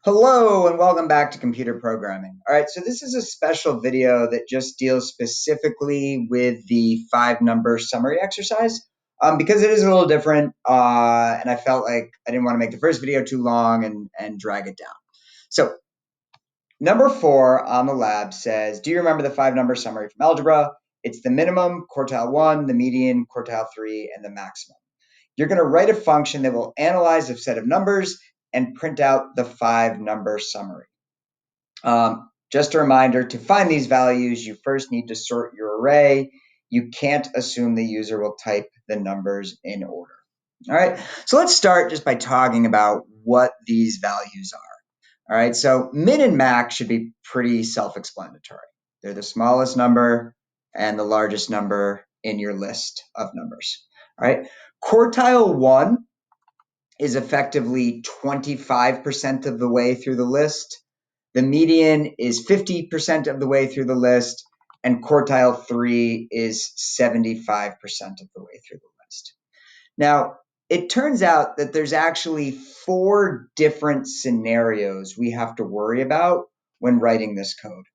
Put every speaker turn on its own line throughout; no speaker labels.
Hello and welcome back to computer programming. All right, so this is a special video that just deals specifically with the 5-number summary exercise because it is a little different and I felt like I didn't want to make the first video too long and drag it down. So number 4 on the lab says, do you remember the 5-number summary from algebra? It's the minimum, quartile 1, the median, quartile 3, and the maximum. You're going to write a function that will analyze a set of numbers and print out the 5-number summary. Just a reminder, to find these values, you first need to sort your array. You can't assume the user will type the numbers in order. All right, so let's start just by talking about what these values are. All right, so min and max should be pretty self-explanatory. They're the smallest number and the largest number in your list of numbers. All right, quartile 1 is effectively 25% of the way through the list. The median is 50% of the way through the list, and quartile 3 is 75% of the way through the list. Now, it turns out that there's actually 4 different scenarios we have to worry about when writing this code.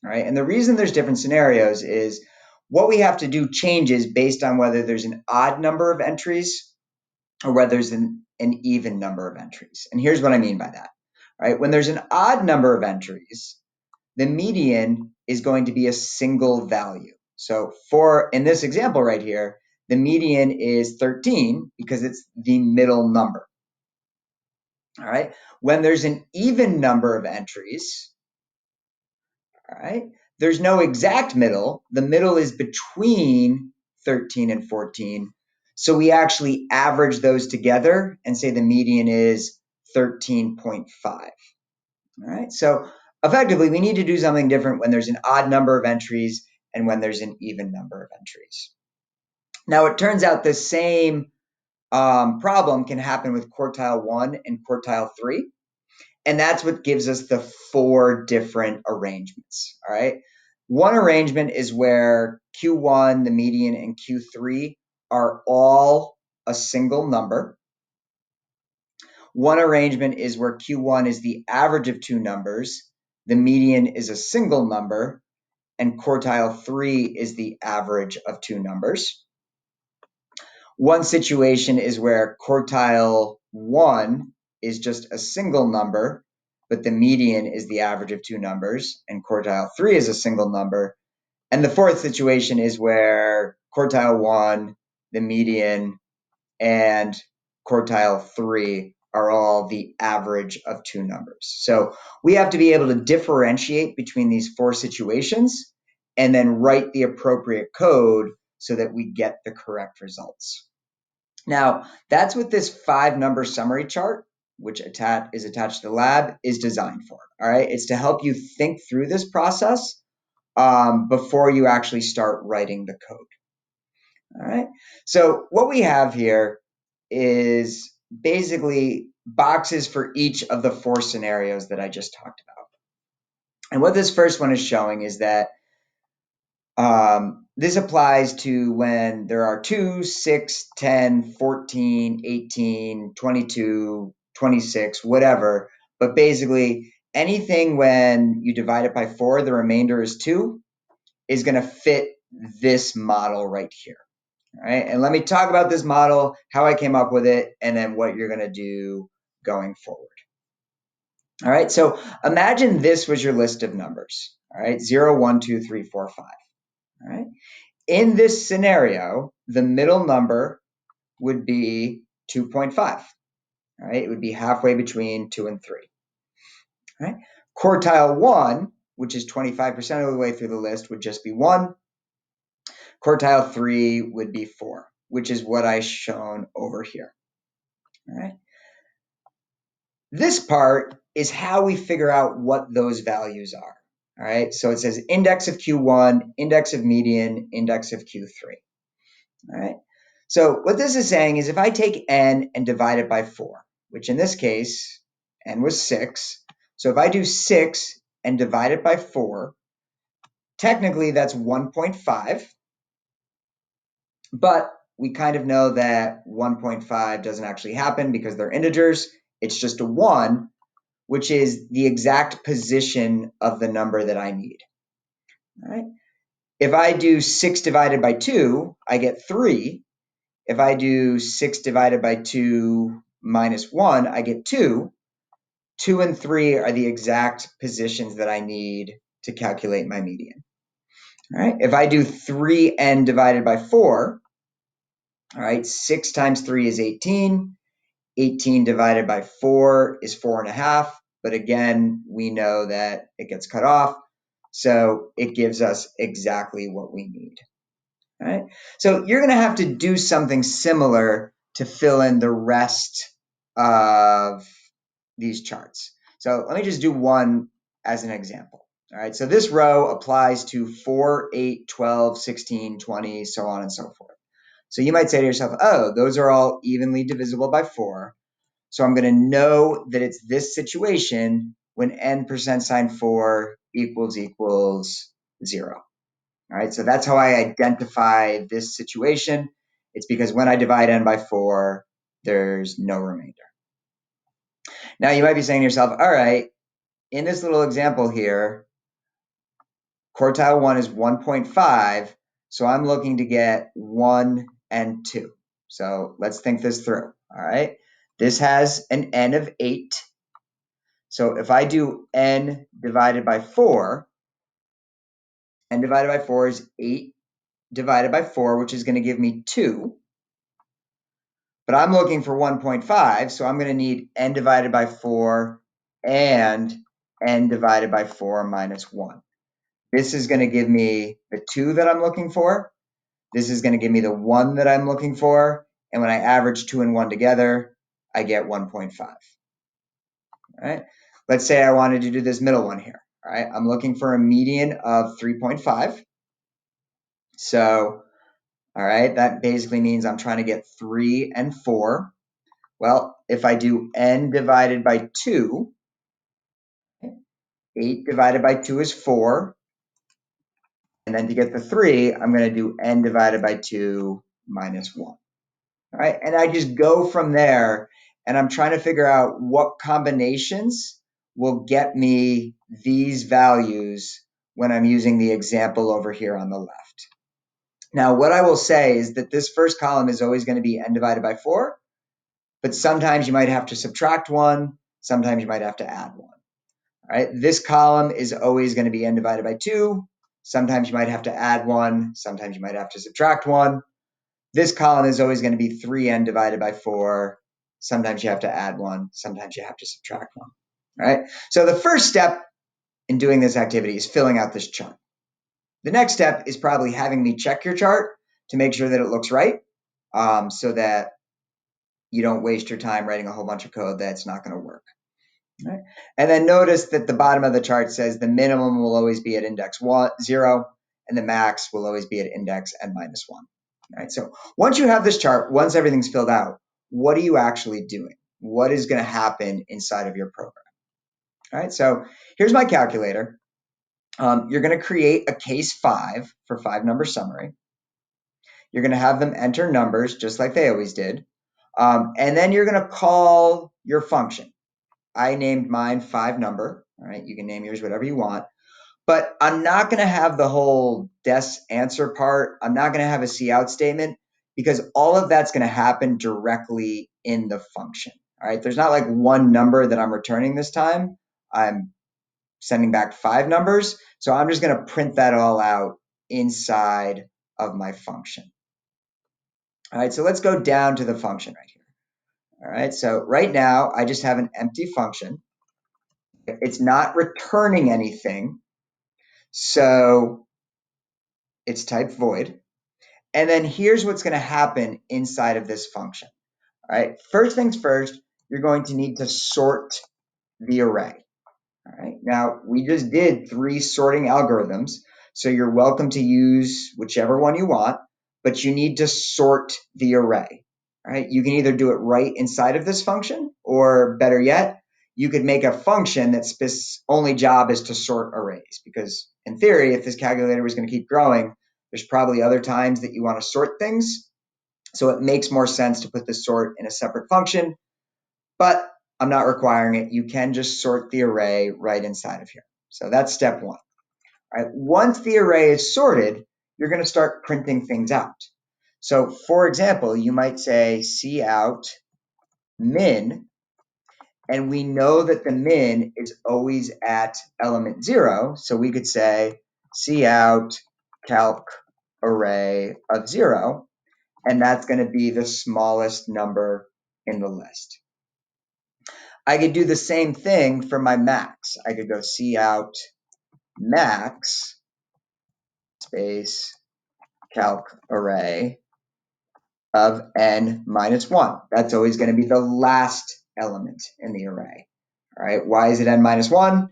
All right? And the reason there's different scenarios is what we have to do changes based on whether there's an odd number of entries or whether there's an even number of entries. And here's what I mean by that. Right? When there's an odd number of entries, the median is going to be a single value. So in this example right here, the median is 13 because it's the middle number. All right. When there's an even number of entries, all right, there's no exact middle. The middle is between 13 and 14. So we actually average those together and say the median is 13.5. All right. So effectively, we need to do something different when there's an odd number of entries and when there's an even number of entries. Now, it turns out the same problem can happen with quartile 1 and quartile 3. And that's what gives us the 4 different arrangements. All right. One arrangement is where Q1, the median, and Q3 are all a single number. One arrangement is where Q1 is the average of 2 numbers, the median is a single number, and quartile 3 is the average of 2 numbers. One situation is where quartile 1 is just a single number, but the median is the average of 2 numbers, and quartile 3 is a single number. And the fourth situation is where quartile 1, the median, and quartile 3 are all the average of 2 numbers. So we have to be able to differentiate between these 4 situations and then write the appropriate code so that we get the correct results. Now, that's what this 5-number summary chart, which is attached to the lab, is designed for. All right, it's to help you think through this process before you actually start writing the code. All right, so what we have here is basically boxes for each of the 4 scenarios that I just talked about. And what this first one is showing is that this applies to when there are 2, 6, 10, 14, 18, 22, 26, whatever. But basically, anything when you divide it by 4, the remainder is 2, is going to fit this model right here. All right, and let me talk about this model, how I came up with it, and then what you're going to do going forward. All right, so imagine this was your list of numbers. All right, 0, 1, 2, 3, 4, 5. All right. In this scenario, the middle number would be 2.5. All right. It would be halfway between 2 and 3. All right. Quartile 1, which is 25% of the way through the list, would just be 1. Quartile 3 would be 4, which is what I shown over here. All right. This part is how we figure out what those values are. All right, so it says index of Q1, index of median, index of Q3. All right, so what this is saying is if I take n and divide it by 4, which in this case, n was 6. So if I do 6 and divide it by 4, technically that's 1.5. But we kind of know that 1.5 doesn't actually happen because they're integers. It's just a 1. which is the exact position of the number that I need. All right. If I do 6 divided by 2, I get 3. If I do 6 divided by 2 minus 1, I get 2. 2 and 3 are the exact positions that I need to calculate my median. All right. If I do 3n divided by 4, all right, 6 times 3 is 18. 18 divided by 4 is 4.5. But again, we know that it gets cut off. So it gives us exactly what we need. All right. So you're going to have to do something similar to fill in the rest of these charts. So let me just do one as an example. All right. So this row applies to 4, 8, 12, 16, 20, so on and so forth. So you might say to yourself, oh, those are all evenly divisible by 4. So I'm going to know that it's this situation when n percent sign 4 equals 0. All right, so that's how I identify this situation. It's because when I divide n by 4, there's no remainder. Now you might be saying to yourself, all right, in this little example here, quartile 1 is 1.5, so I'm looking to get 1 and 2. So let's think this through, all right? This has an n of 8. So if I do n divided by 4, n divided by 4 is 8 divided by 4, which is going to give me 2. But I'm looking for 1.5, so I'm going to need n divided by 4 and n divided by 4 minus 1. This is going to give me the 2 that I'm looking for. This is going to give me the 1 that I'm looking for. And when I average 2 and 1 together, I get 1.5. All right. Let's say I wanted to do this middle one here. All right. I'm looking for a median of 3.5. So, all right, that basically means I'm trying to get 3 and 4. Well, if I do n divided by 2, 8 divided by 2 is 4. And then to get the 3, I'm going to do n divided by 2 minus 1. All right, and I just go from there, and I'm trying to figure out what combinations will get me these values when I'm using the example over here on the left. Now, what I will say is that this first column is always going to be n divided by 4, but sometimes you might have to subtract 1, sometimes you might have to add 1. All right, this column is always going to be n divided by 2. Sometimes you might have to add 1, sometimes you might have to subtract 1. This column is always going to be 3n divided by 4. Sometimes you have to add 1, sometimes you have to subtract 1. All right, so the first step in doing this activity is filling out this chart. The next step is probably having me check your chart to make sure that it looks right, so that you don't waste your time writing a whole bunch of code that's not going to work. Right? And then notice that the bottom of the chart says the minimum will always be at index 0, and the max will always be at index n minus 1. All right, so once you have this chart, once everything's filled out, what are you actually doing? What is going to happen inside of your program? All right, so here's my calculator. You're going to create a case 5 for 5-number summary. You're going to have them enter numbers just like they always did. And then you're going to call your function. I named mine 5-number. All right, you can name yours whatever you want. But I'm not going to have the whole des answer part. I'm not going to have a cout statement because all of that's going to happen directly in the function. All right, there's not like one number that I'm returning this time. I'm sending back 5 numbers. So I'm just going to print that all out inside of my function. All right, so let's go down to the function right here. All right, so right now I just have an empty function. It's not returning anything. So it's type void. And then here's what's going to happen inside of this function. All right, first things first, you're going to need to sort the array. All right, now we just did 3 sorting algorithms, so you're welcome to use whichever one you want, but you need to sort the array. All right, you can either do it right inside of this function, or better yet, you could make a function that's only job is to sort arrays, because in theory, if this calculator was going to keep growing, there's probably other times that you want to sort things. So it makes more sense to put the sort in a separate function, but I'm not requiring it. You can just sort the array right inside of here. So that's step one. All right. Once the array is sorted, you're going to start printing things out. So for example, you might say cout min, and we know that the min is always at element 0. So we could say cout calc array of 0, and that's going to be the smallest number in the list. I could do the same thing for my max. I could go cout max space calc array of n minus 1. That's always going to be the last element in the array. All right, why is it n minus 1?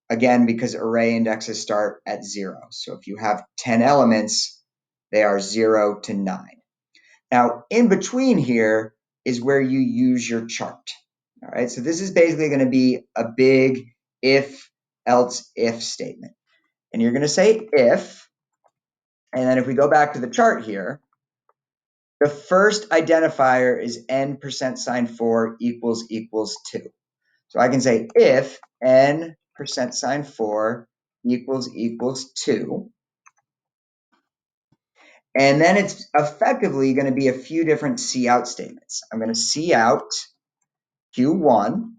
Again, because array indexes start at 0. So if you have 10 elements, they are 0 to 9. Now, in between here is where you use your chart. All right, so this is basically going to be a big if, else, if statement. And you're going to say if, and then if we go back to the chart here, the first identifier is n percent sign 4 equals 2. So I can say if n percent sign 4 equals 2. And then it's effectively going to be a few different cout statements. I'm going to cout Q1.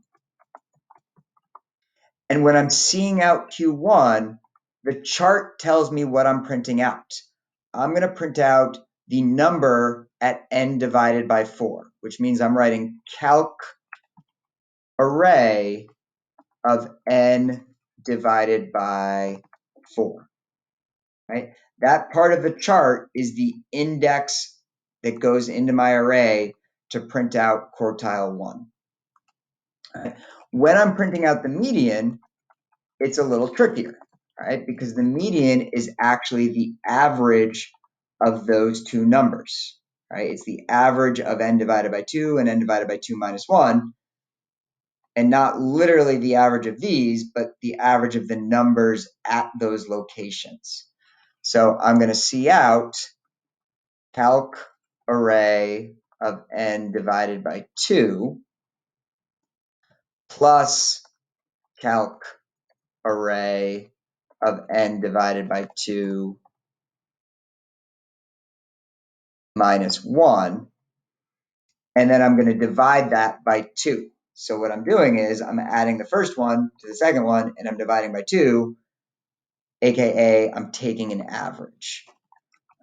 And when I'm seeing out Q1, the chart tells me what I'm printing out. I'm going to print out the number at n divided by 4, which means I'm writing calc array of n divided by 4. Right? That part of the chart is the index that goes into my array to print out quartile 1. Right? When I'm printing out the median, it's a little trickier, right? Because the median is actually the average of those two numbers, right? It's the average of n divided by 2 and n divided by 2 minus 1, and not literally the average of these, but the average of the numbers at those locations. So I'm going to cout calc array of n divided by 2 plus calc array of n divided by 2 minus 1. And then I'm going to divide that by 2. So what I'm doing is I'm adding the first one to the second one, and I'm dividing by 2, aka I'm taking an average.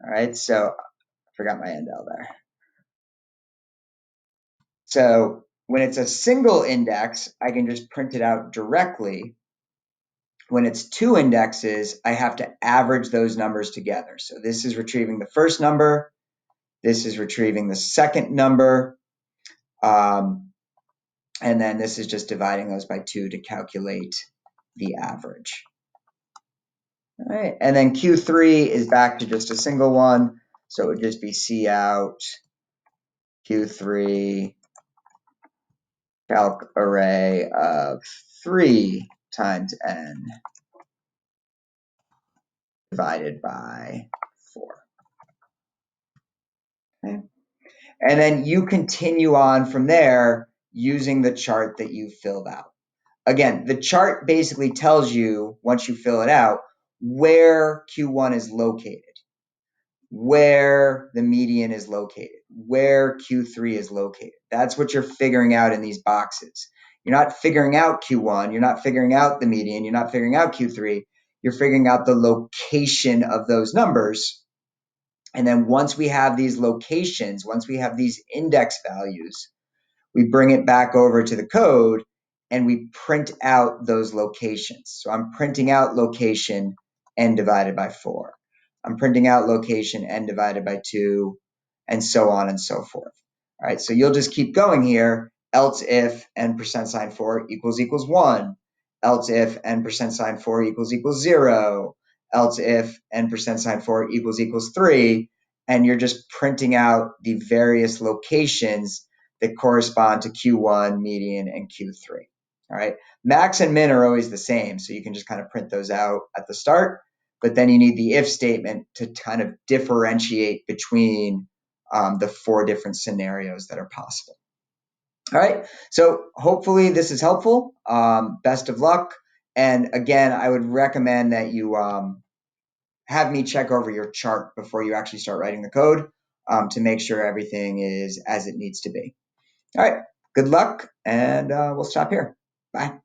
All right, so I forgot my end L there. So when it's a single index, I can just print it out directly. When it's two indexes, I have to average those numbers together. So this is retrieving the first number. This is retrieving the second number. And then this is just dividing those by 2 to calculate the average. All right, and then Q3 is back to just a single one. So it would just be cout Q3 calc array of 3 times n divided by 4. Okay. And then you continue on from there using the chart that you filled out. Again, the chart basically tells you, once you fill it out, where Q1 is located, where the median is located, where Q3 is located. That's what you're figuring out in these boxes. You're not figuring out Q1, you're not figuring out the median, you're not figuring out Q3, you're figuring out the location of those numbers. And then once we have these locations, once we have these index values, we bring it back over to the code and we print out those locations. So I'm printing out location n divided by 4. I'm printing out location n divided by 2, and so on and so forth. All right, so you'll just keep going here. Else if n percent sign 4 equals 1. Else if n percent sign 4 equals 0. Else if n percent sign 4 equals 3. And you're just printing out the various locations that correspond to Q1, median, and Q3. All right, max and min are always the same, so you can just kind of print those out at the start, but then you need the if statement to kind of differentiate between the 4 different scenarios that are possible. All right, so hopefully this is helpful. Best of luck. And again, I would recommend that you have me check over your chart before you actually start writing the code to make sure everything is as it needs to be. All right, good luck, and we'll stop here. Bye.